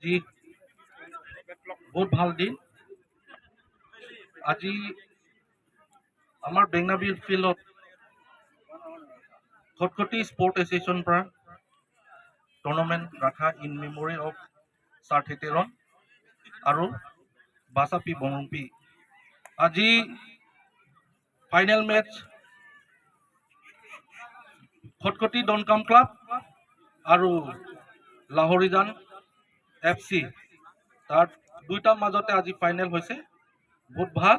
जी बहुत ভাল दिन আজি आमार बेंगनाबिल फिल्ड खटखटी स्पोर्ट एसोसिएशन पर टूर्नामेंट रखा इन मेमोरी ऑफ सार थेतेरन और बासापी बंगरंपी আজি फाइनल मैच खटखटी डनकाम क्लाब और लाहरीजान एफसी तार दुईटा मजते आज फाइनल होइसे बहुत ভাল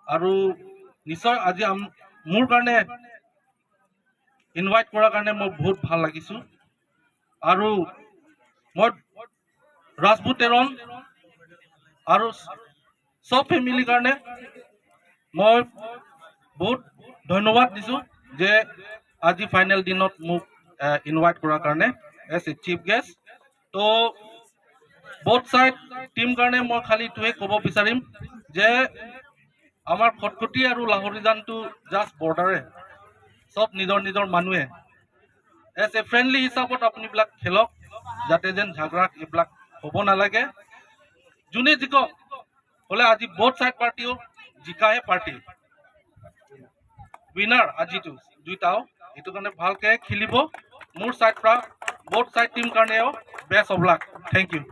और निश्चय आज मोर कारणे इनवाइट करार कारणे मैं बहुत ভাল लागिছো और मैं राजपुतेरन और सब फैमिली कारणे मैं बहुत धन्यवाद दिसो जे आज फाइनल दिन मोक इनवाइट करार कारणे एज ए चीफ गेस्ट तो बोथ साइड टीम कारणे मैं खाली इतुए कब विचारिम जे आमार खटखटी और लाहरीजान तो जस्ट बॉर्डारे सब निजर निजर मानुहे एज ए फ्रेंडली हिसाब से अपनी खेलक जाते जेन झगड़ा ये हब नालागे जोने जिকক बोले आज बोथ साइड पार्टिओ जिकाहे पार्टी विनार आज दुईटाओ ये भालके खेलिब मोर साइड बोथ साइड टीम कारणे best of luck thank you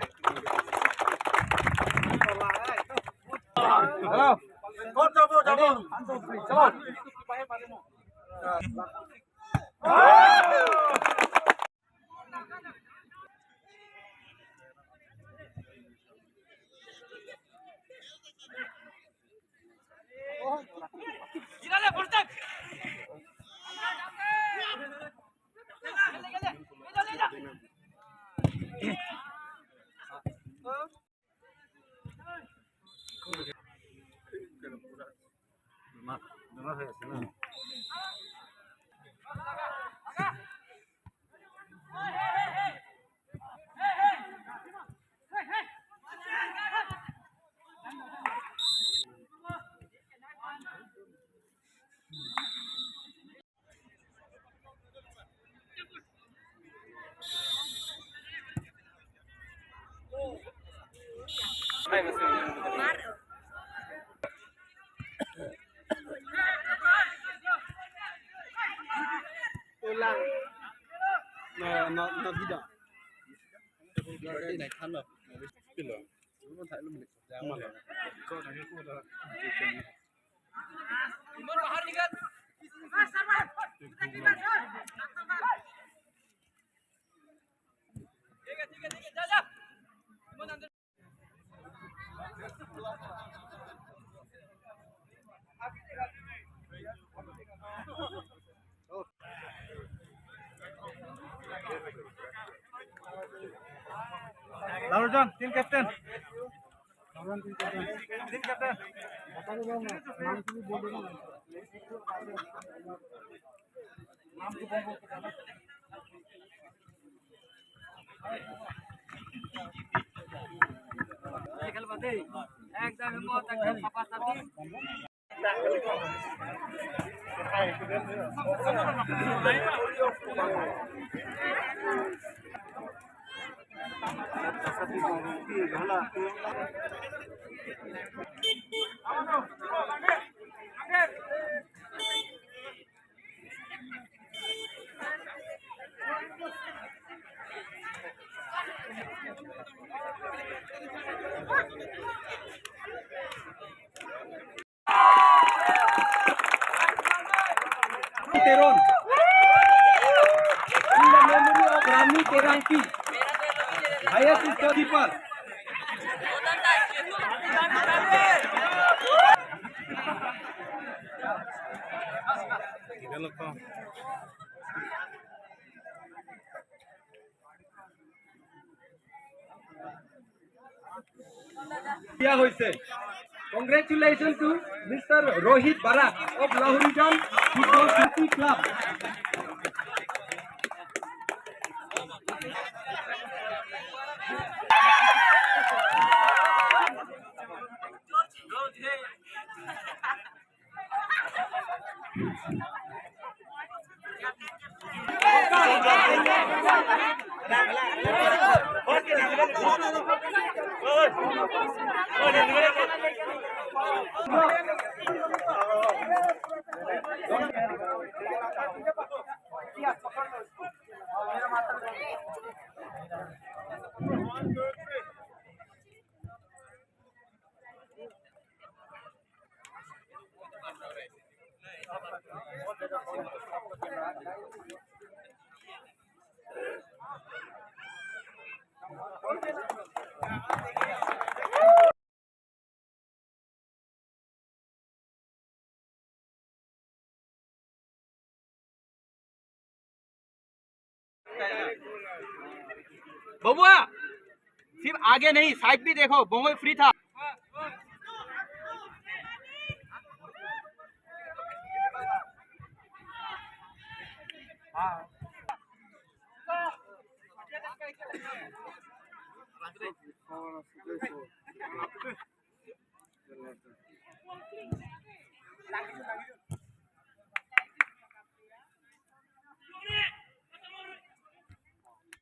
Laharijan team captain Teron in the memory of Rani Teranki, highest goalkeeper. Congratulations to Mr. Rohit Barak of Lahurijam Football City Club. बबुआ सिर्फ आगे नहीं साइड भी देखो, Bombay free था।